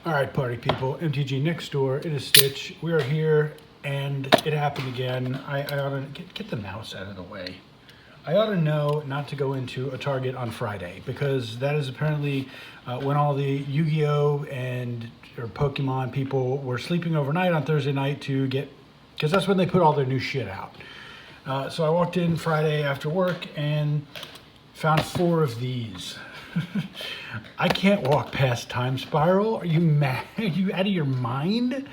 All right, party people, MTG next door, it is Stitch. We are here, and it happened again. I ought to get the mouse out of the way. I ought to know not to go into a Target on Friday, because that is apparently when all the Yu-Gi-Oh! Or Pokemon people were sleeping overnight on Thursday night to get, because that's when they put all their new shit out. So I walked in Friday after work and found 4 of these. I can't walk past Time Spiral. Are you mad? Are you out of your mind?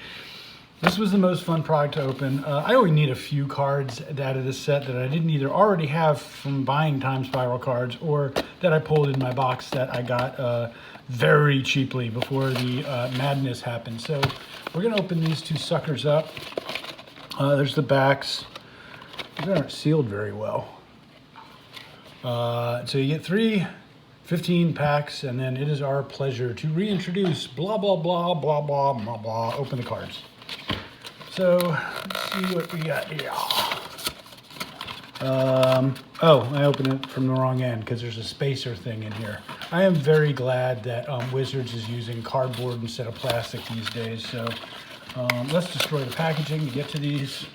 This was the most fun product to open. I only need a few cards out of this set that I didn't either already have from buying Time Spiral cards or that I pulled in my box that I got very cheaply before the madness happened. So we're going to open these 2 suckers up. There's the backs. These aren't sealed very well. So you get 15 packs, and then it is our pleasure to reintroduce blah, blah, blah, blah, blah, blah, blah. Open the cards. So, let's see what we got here. Oh, I opened it from the wrong end because there's a spacer thing in here. I am very glad that Wizards is using cardboard instead of plastic these days. So, let's destroy the packaging to get to these.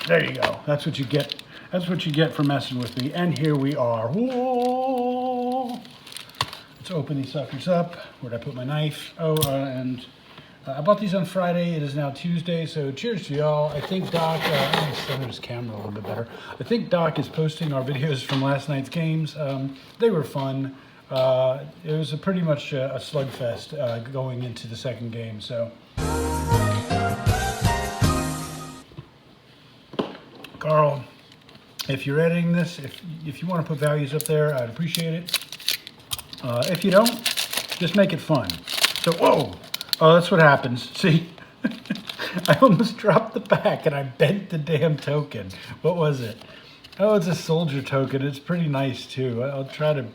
There you go. That's what you get. That's what you get for messing with me. And here we are. Whoa! Let's open these suckers up. Where'd I put my knife? I bought these on Friday. It is now Tuesday, so cheers to y'all. I think Doc, let me center this camera a little bit better. I think Doc is posting our videos from last night's games. They were fun. It was pretty much a slugfest going into the second game, so. Carl, if you're editing this, if you want to put values up there, I'd appreciate it. If you don't, just make it fun. So, whoa! Oh, that's what happens. See? I almost dropped the pack and I bent the damn token. What was it? Oh, it's a soldier token. It's pretty nice, too. I'll try to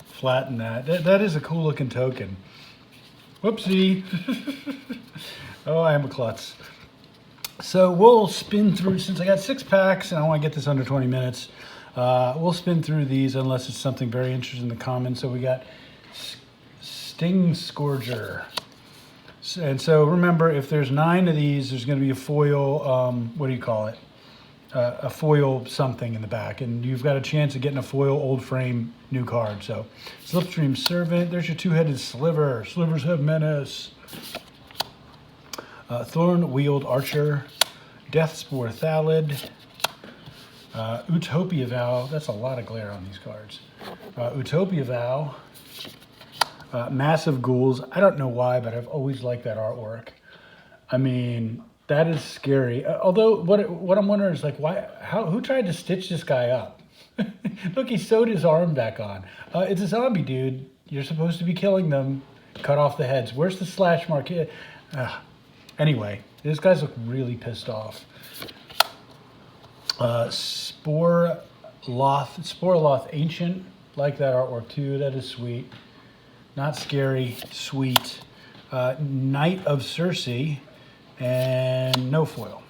flatten that. That is a cool looking token. Whoopsie. Oh, I am a klutz. So we'll spin through, since I got 6 packs and I want to get this under 20 minutes, we'll spin through these unless it's something very interesting in the comments. So we got Sting Scourger. And so remember, if there's 9 of these, there's going to be a foil, what do you call it? A foil something in the back. And you've got a chance of getting a foil old frame new card. So Slipstream Servant, there's your 2-headed Sliver. Slivers have menace. Thorn Wield Archer, Deathspore Thalid, Utopia Vow. That's a lot of glare on these cards. Utopia Vow, Massive Ghouls. I don't know why, but I've always liked that artwork. I mean, that is scary. Although, what I'm wondering is, like, who tried to stitch this guy up? Look, he sewed his arm back on. It's a zombie, dude. You're supposed to be killing them. Cut off the heads. Where's the slash mark? Anyway, these guys look really pissed off. Spore Loth Ancient. Like that artwork too. That is sweet. Not scary. Sweet. Knight of Circe. And no foil.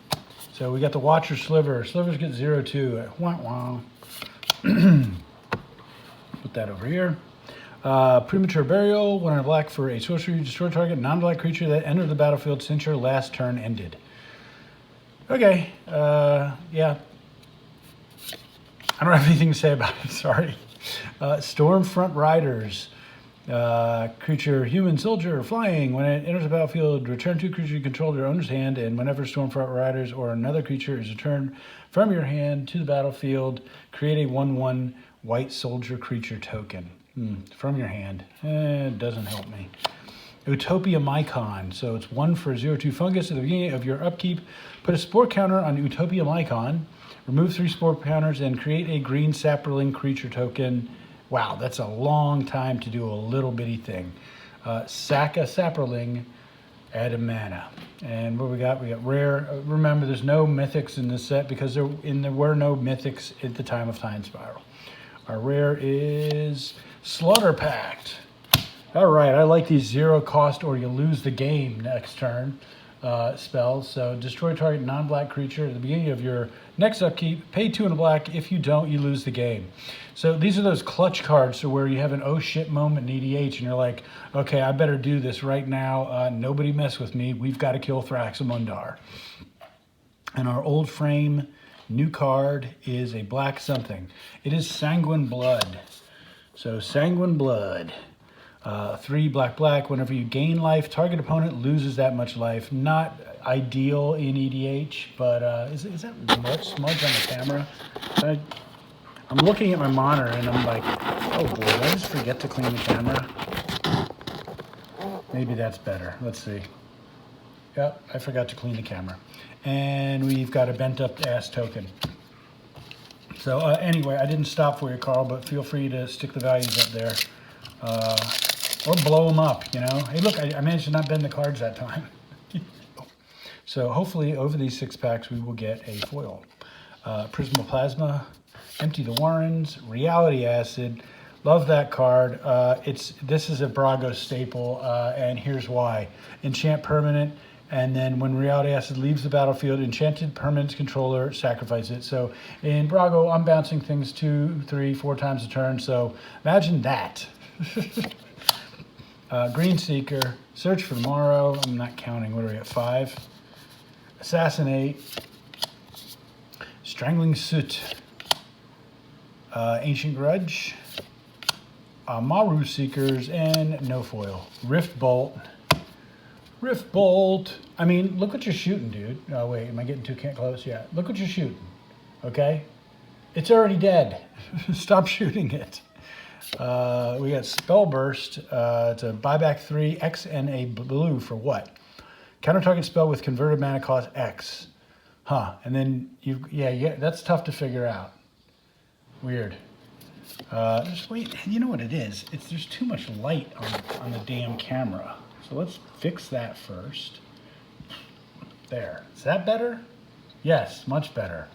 So we got the Watcher Sliver. Slivers get 0-2. Wah wah. Put that over here. Premature Burial, 1 black for a sorcery. Destroy target non-black creature that entered the battlefield since your last turn ended. Okay, yeah. I don't have anything to say about it, sorry. Stormfront Riders. Creature, human, soldier, flying. When it enters the battlefield, return 2 creatures you control to your owner's hand, and whenever Stormfront Riders or another creature is returned from your hand to the battlefield, create a 1/1 white soldier creature token. From your hand. It doesn't help me. Utopia Mycon. So it's 1 for 0/2 fungus. At the beginning of your upkeep, put a spore counter on Utopia Mycon. Remove 3 spore counters and create a green Saproling creature token. Wow, that's a long time to do a little bitty thing. Sack a Saproling, add a mana. And what we got? We got rare. Remember, there's no mythics in this set because there were no mythics at the time of Time Spiral. Our rare is Slaughter Pact. All right, I like these 0 cost or you lose the game next turn. spells. So destroy target non-black creature at the beginning of your next upkeep. Pay 2 in a black. If you don't, you lose the game. So these are those clutch cards, so where you have an oh shit moment in EDH and you're like, okay, I better do this right now. Nobody mess with me. We've got to kill Thraxamundar. And our old frame new card is a black something. It is Sanguine Blood. So Sanguine Blood. 3 black. Whenever you gain life, target opponent loses that much life. Not ideal in EDH, but is that much smudge on the camera? I'm looking at my monitor and I'm like, oh boy, did I just forget to clean the camera? Maybe that's better. Let's see. Yep, I forgot to clean the camera. And we've got a bent up ass token. So anyway, I didn't stop for you, Carl, but feel free to stick the values up there. Or blow them up, you know. Hey, look, I managed to not bend the cards that time. So hopefully over these 6 packs, we will get a foil. Prismoplasma, Empty the Warrens, Reality Acid. Love that card. This is a Brago staple, and here's why. Enchant permanent, and then when Reality Acid leaves the battlefield, enchanted permanent controller sacrifice it. So in Brago, I'm bouncing things 2, 3, 4 times a turn, so imagine that. Green Seeker, Search for Tomorrow, I'm not counting, what are we at, 5? Assassinate, Strangling Soot, Ancient Grudge, Maru Seekers, and no foil. Rift Bolt. I mean, look what you're shooting, dude. Oh, wait, am I getting too close? Yeah, look what you're shooting, okay? It's already dead. Stop shooting it. We got Spell Burst. It's a buyback 3, X and a blue for what? Counter target spell with converted mana cost X. Huh, and then yeah, that's tough to figure out. Weird. Wait, you know what it is? There's too much light on the damn camera. So let's fix that first. There. Is that better? Yes, much better.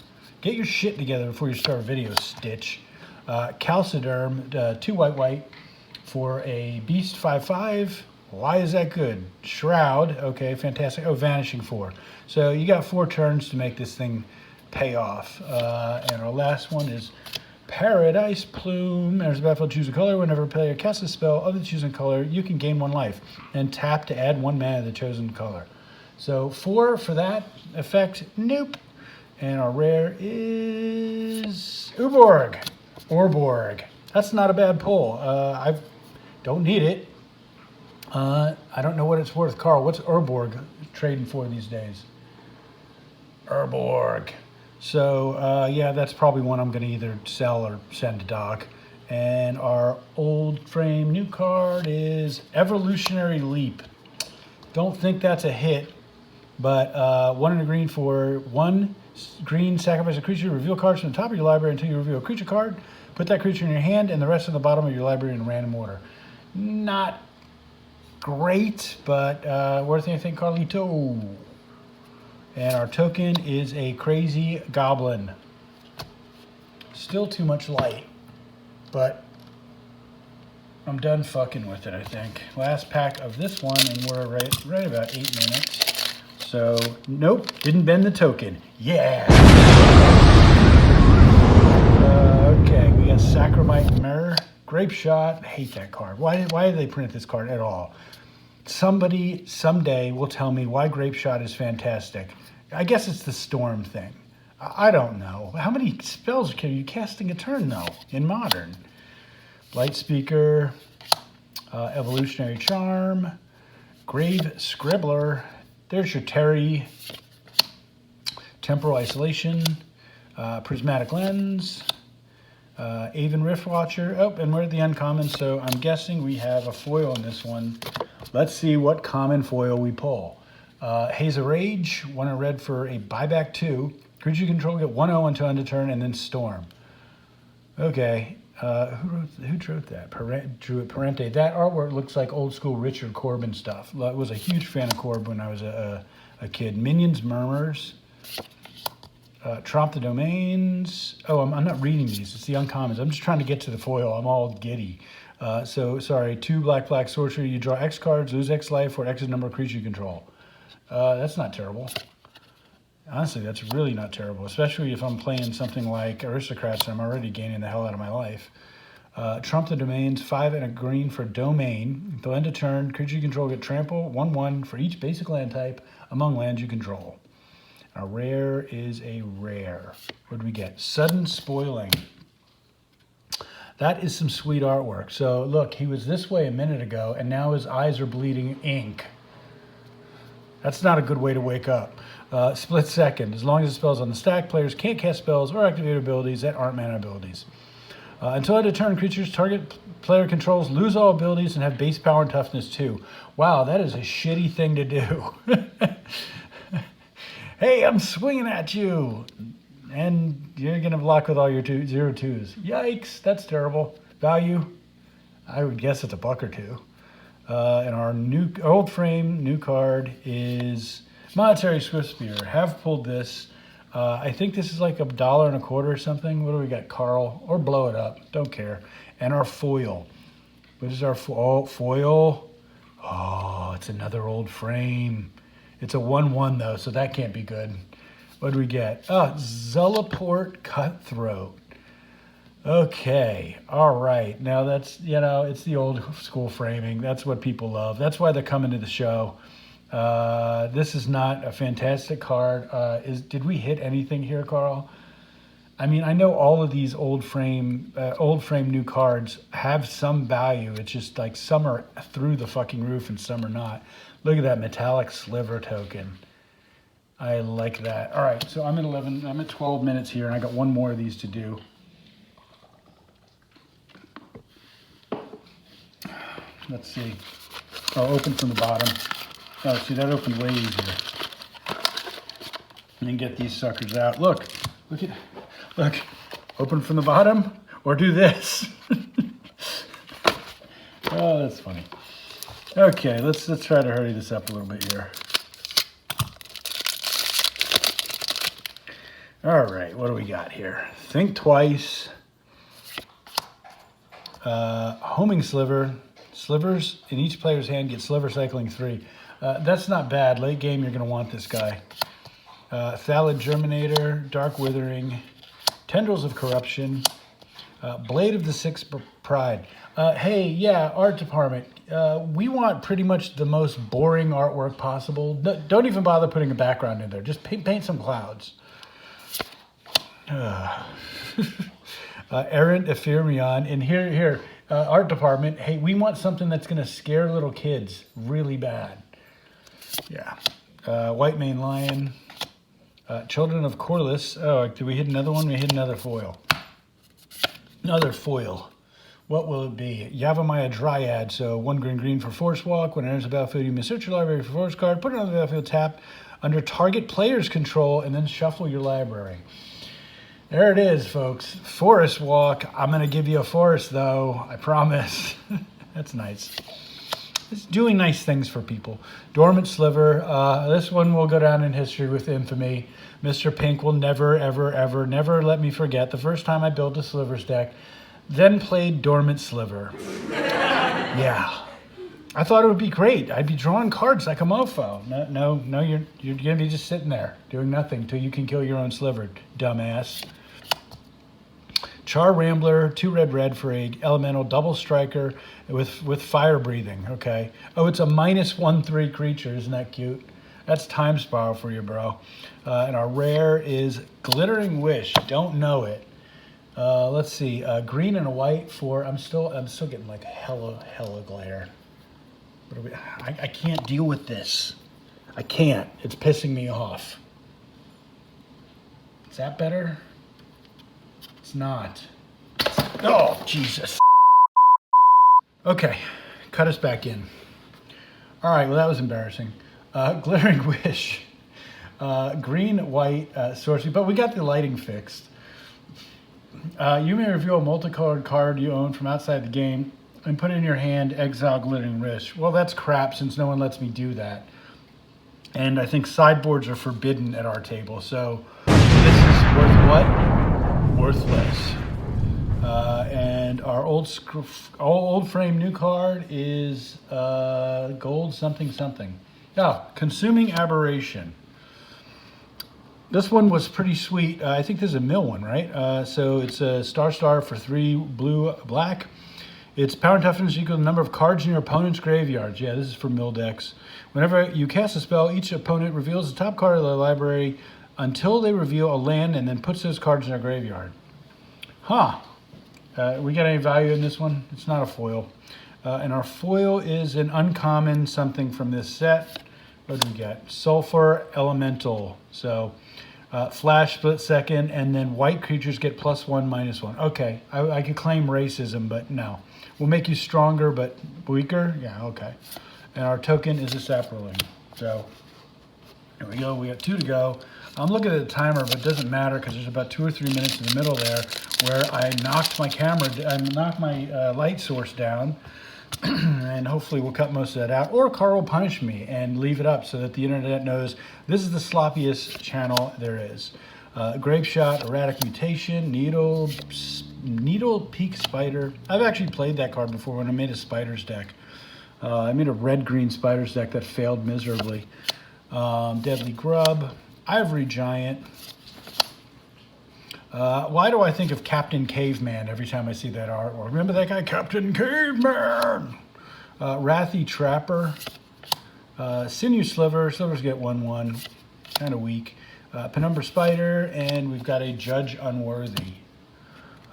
Get your shit together before you start a video, Stitch. Calciderm, 2 white for a Beast 5/5. Why is that good? Shroud, okay, fantastic. Oh, Vanishing 4. So you got 4 turns to make this thing pay off. And our last one is Paradise Plume. There's a battlefield, choose a color. Whenever a player casts a spell of the chosen color, you can gain 1 life and tap to add 1 mana to the chosen color. So 4 for that effect. Nope. And our rare is Orborg. That's not a bad pull. I don't need it. I don't know what it's worth. Carl, what's Orborg trading for these days? Orborg. So, yeah, that's probably one I'm going to either sell or send to Doc. And our old frame new card is Evolutionary Leap. Don't think that's a hit, but 1 in a green for 1 green, sacrifice a creature, reveal cards from the top of your library until you reveal a creature card. Put that creature in your hand and the rest on the bottom of your library in random order. Not great, but worth anything, Carlito. And our token is a Crazy Goblin. Still too much light, but I'm done fucking with it, I think. Last pack of this one, and we're right about 8 minutes. So, nope, didn't bend the token. Yeah! Okay, we got Sacramite Mirror. Grape Shot. I hate that card. Why did they print this card at all? Somebody someday will tell me why Grape Shot is fantastic. I guess it's the Storm thing. I don't know. How many spells are you casting a turn, though, in Modern? Light Speaker, Evolutionary Charm, Grave Scribbler. There's your Terry. Temporal Isolation, Prismatic Lens, Aven Rift Watcher. Oh, and we're at the uncommon, so I'm guessing we have a foil in this one. Let's see what common foil we pull. Haze of Rage, 1 in red for a buyback 2. Creature you control get 1/0 until end of turn, and then Storm. Okay, who drew that? Drew it Parente. That artwork looks like old school Richard Corbin stuff. I was a huge fan of Corbin when I was a kid. Minions Murmurs. Tromp the Domains. Oh, I'm not reading these. It's the uncommons. I'm just trying to get to the foil. I'm all giddy. So, sorry. 2 black sorcery. You draw X cards, lose X life, or X is the number of creatures you control. That's not terrible. Honestly, that's really not terrible, especially if I'm playing something like Aristocrats and I'm already gaining the hell out of my life. Trump the domains, 5 and a green for domain. Until end of turn, creature you control get trample, 1/1 for each basic land type among lands you control. A rare is a rare. What do we get? Sudden Spoiling. That is some sweet artwork. So look, he was this way a minute ago, and now his eyes are bleeding ink. That's not a good way to wake up. Split Second. As long as the spell's on the stack, players can't cast spells or activate abilities that aren't mana abilities. Until end of turn, creatures target player controls lose all abilities and have base power and toughness too. Wow, that is a shitty thing to do. Hey, I'm swinging at you. And you're going to block with all your 0/2s. Yikes, that's terrible. Value, I would guess it's $1 or $2. And our old frame new card is Monetary Swiftspear. Have pulled this. I think this is like $1.25 or something. What do we got, Carl? Or blow it up. Don't care. And our foil. What is our foil? Oh, it's another old frame. It's a 1/1 though, so that can't be good. What do we get? Oh, Zullaport Cutthroat. Okay, all right. Now that's, it's the old school framing. That's what people love. That's why they're coming to the show. This is not a fantastic card. Did we hit anything here, Carl? I mean, I know all of these old frame new cards have some value. It's just like some are through the fucking roof and some are not. Look at that metallic sliver token. I like that. All right, so I'm at 12 minutes here, and I got one more of these to do. Let's see. Oh, open from the bottom. Oh, see, that opened way easier. And then get these suckers out. Look. Open from the bottom, or do this. Oh, that's funny. Okay, let's try to hurry this up a little bit here. All right, what do we got here? Think Twice. Homing Sliver. Slivers in each player's hand get Sliver cycling 3. That's not bad. Late game, you're going to want this guy. Thallid Germinator, Dark Withering, Tendrils of Corruption, Blade of the Sixth Pride. Hey, yeah, art department. We want pretty much the most boring artwork possible. Don't even bother putting a background in there. Just paint some clouds. Errant Ephemerion. And here, art department. Hey, we want something that's going to scare little kids really bad. Yeah. White Mane Lion. Children of Corliss. Oh, did we hit another one? We hit another foil. Another foil. What will it be? Yavimaya Dryad. So 1 green for Force Walk. When it enters the battlefield, you may search your library for Force card, put it on the battlefield, tap under target player's control, and then shuffle your library. There it is, folks. Forest Walk. I'm going to give you a forest, though. I promise. That's nice. It's doing nice things for people. Dormant Sliver. This one will go down in history with infamy. Mr. Pink will never, ever, ever, never let me forget the first time I built a Slivers deck, then played Dormant Sliver. Yeah. I thought it would be great. I'd be drawing cards like a mofo. No, you're going to be just sitting there doing nothing until you can kill your own Sliver, dumbass. Char Rambler, 2 red for a elemental double striker with fire breathing. Okay. Oh, it's a -1/3 creature. Isn't that cute? That's time spiral for you, bro. And our rare is Glittering Wish. Don't know it. Let's see. Green and a white for. I'm still getting like hella glare. I can't deal with this. I can't. It's pissing me off. Is that better? It's not. Oh, Jesus. Okay, cut us back in. All right, well, that was embarrassing. Glittering Wish. Green, white, sorcery, but we got the lighting fixed. You may reveal a multicolored card you own from outside the game and put it in your hand, exile Glittering Wish. Well, that's crap since no one lets me do that. And I think sideboards are forbidden at our table, so this is worth what? Worthless. And our old frame new card is gold something. Oh, Consuming Aberration. This one was pretty sweet. I think this is a mill one, right? So it's a star for 3 blue, black. Its power and toughness equal to the number of cards in your opponent's graveyards. Yeah, this is for mill decks. Whenever you cast a spell, each opponent reveals the top card of their library until they reveal a land and then puts those cards in their graveyard. Huh. We got any value in this one? It's not a foil. And our foil is an uncommon something from this set. What do we get? Sulfur Elemental. So flash, split second, and then white creatures get +1, -1. Okay, I could claim racism, but no. We'll make you stronger but weaker. Yeah, okay. And our token is a Saproling. So here we go. We got 2 to go. I'm looking at the timer, but it doesn't matter because there's about 2 or 3 minutes in the middle there where I knocked my light source down. And hopefully we'll cut most of that out, or Carl will punish me and leave it up so that the internet knows this is the sloppiest channel there is. Grape Shot, Erratic Mutation, Needle Peak Spider. I've actually played that card before when I made a Spiders deck. I made a red-green Spiders deck that failed miserably. Deadly Grub, Ivory Giant. Why do I think of Captain Caveman every time I see that artwork? Remember that guy, Captain Caveman? Wrathy Trapper. Sinew Sliver. Slivers get 1/1. Kind of weak. Penumbra Spider. And we've got a Judge Unworthy.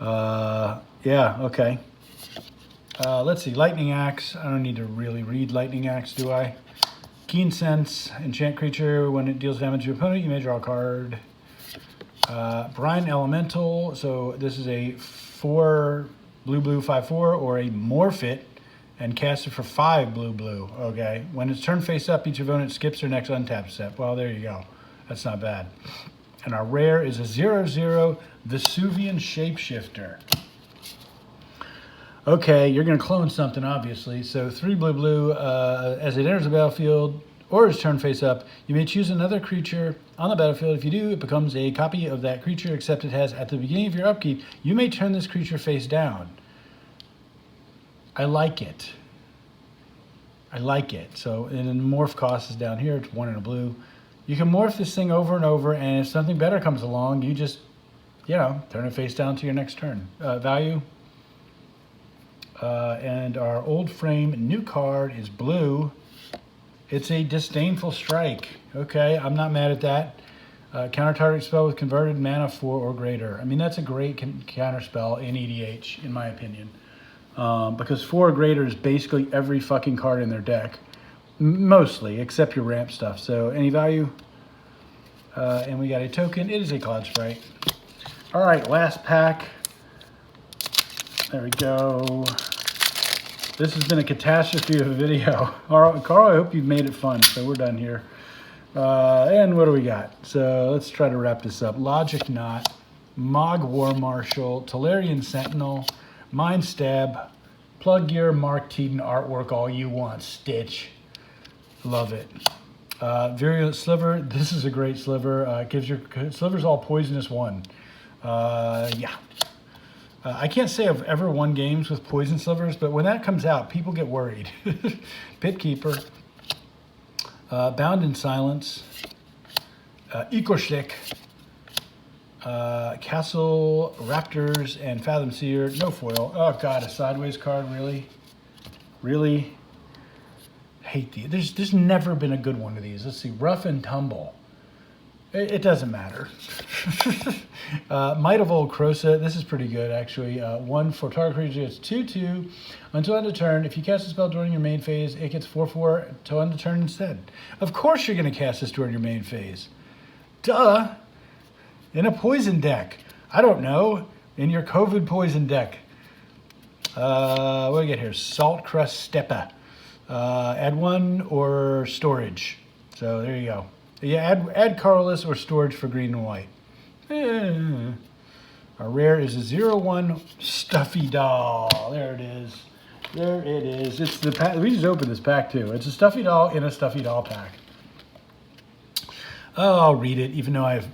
Yeah, okay. Let's see. Lightning Axe. I don't need to really read Lightning Axe, do I? Keen Sense. Enchant creature. When it deals damage to your opponent, you may draw a card. Brine Elemental, so this is a 4 blue 5/4 or a morph it and cast it for 5 blue. Okay, when it's turned face up, each opponent skips their next untapped step. Well, there you go. That's not bad. And our rare is a 0/0 Vesuvian Shapeshifter. Okay, you're going to clone something, obviously. So 3 blue, as it enters the battlefield or is turned face up, you may choose another creature on the battlefield. If you do, it becomes a copy of that creature, except it has, at the beginning of your upkeep, you may turn this creature face down. I like it. I like it. So, and then morph cost is down here. It's 1 and a blue. You can morph this thing over and over, and if something better comes along, you just, turn it face down to your next turn. Value. And our old frame new card is blue. It's a Disdainful Strike. Okay, I'm not mad at that. Counter target spell with converted mana 4 or greater. I mean, that's a great counter spell in EDH, in my opinion. Because 4 or greater is basically every fucking card in their deck. Mostly, except your ramp stuff. So, any value? And we got a token. It is a Cloud Sprite. All right, last pack. There we go. This has been a catastrophe of a video. Carl, I hope you've made it fun. So we're done here. And what do we got? So let's try to wrap this up. Logic Knot, Mog War Marshal, Tolarian Sentinel, Mind Stab, Plug Gear, Mark Teton artwork all you want, Stitch. Love it. Virulent Sliver, this is a great sliver. Gives your slivers all poisonous 1. Yeah. I can't say I've ever won games with poison slivers, but when that comes out, people get worried. Pit Keeper, Bound in Silence, Ecoschlick, Castle Raptors, and Fathom Seer. No foil. Oh god, a sideways card, really? Really? Hate these. There's never been a good one of these. Let's see, Rough and Tumble. It doesn't matter. Might of Old Crosa. This is pretty good, actually. 1 for target creature. It's 2/2. Until end of turn, if you cast a spell during your main phase, it gets 4/4 until end of turn instead. Of course you're going to cast this during your main phase. Duh. In a poison deck. I don't know. In your COVID poison deck. What do we get here? Salt Crust Steppa. Add 1 or storage. So there you go. Yeah, add colorless or storage for green and white. Our rare is a 0/1 Stuffy Doll. There it is. There it is. It's the pack. We just opened this pack too. It's a Stuffy Doll in a Stuffy Doll pack. Oh, I'll read it, even though I've,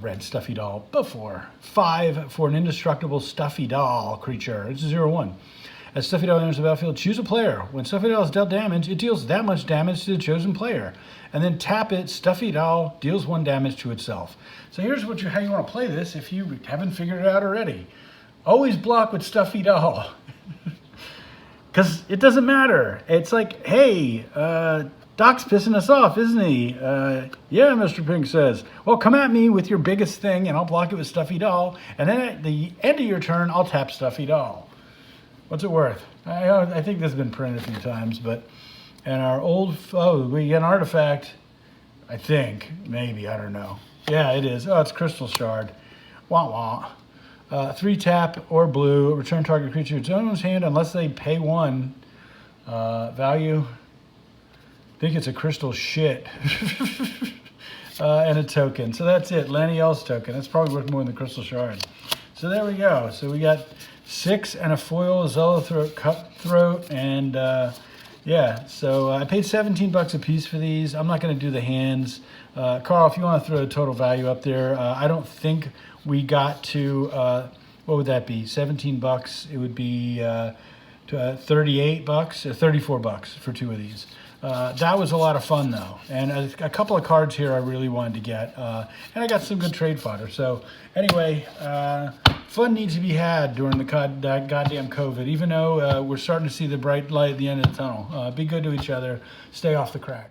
read Stuffy Doll before. 5 for an indestructible Stuffy Doll creature. It's a 0/1. As Stuffy Doll enters the battlefield, choose a player. When Stuffy Doll is dealt damage, it deals that much damage to the chosen player. And then tap it, Stuffy Doll deals 1 damage to itself. So here's how you want to play this if you haven't figured it out already. Always block with Stuffy Doll. Because it doesn't matter. It's like, hey, Doc's pissing us off, isn't he? Yeah, Mr. Pink says. Well, come at me with your biggest thing, and I'll block it with Stuffy Doll. And then at the end of your turn, I'll tap Stuffy Doll. What's it worth? I think this has been printed a few times, but... And our old... Oh, we get an artifact. I think. Maybe. I don't know. Yeah, it is. Oh, it's Crystal Shard. Wah wah. 3 tap or blue. Return target creature to its owner's hand unless they pay 1. Value. I think it's a crystal shit. And a token. So that's it. Laniel's token. That's probably worth more than the Crystal Shard. So there we go. So we got 6 and a foil Zealothroat Cutthroat. And yeah, so I paid $17 a piece for these. I'm not going to do the hands. Carl, if you want to throw a total value up there, I don't think we got to, what would that be? $17. It would be $38 or $34 for 2 of these. That was a lot of fun though, and a couple of cards here I really wanted to get, and I got some good trade fodder. So anyway, fun needs to be had during the goddamn COVID, even though we're starting to see the bright light at the end of the tunnel. Be good to each other, stay off the crack.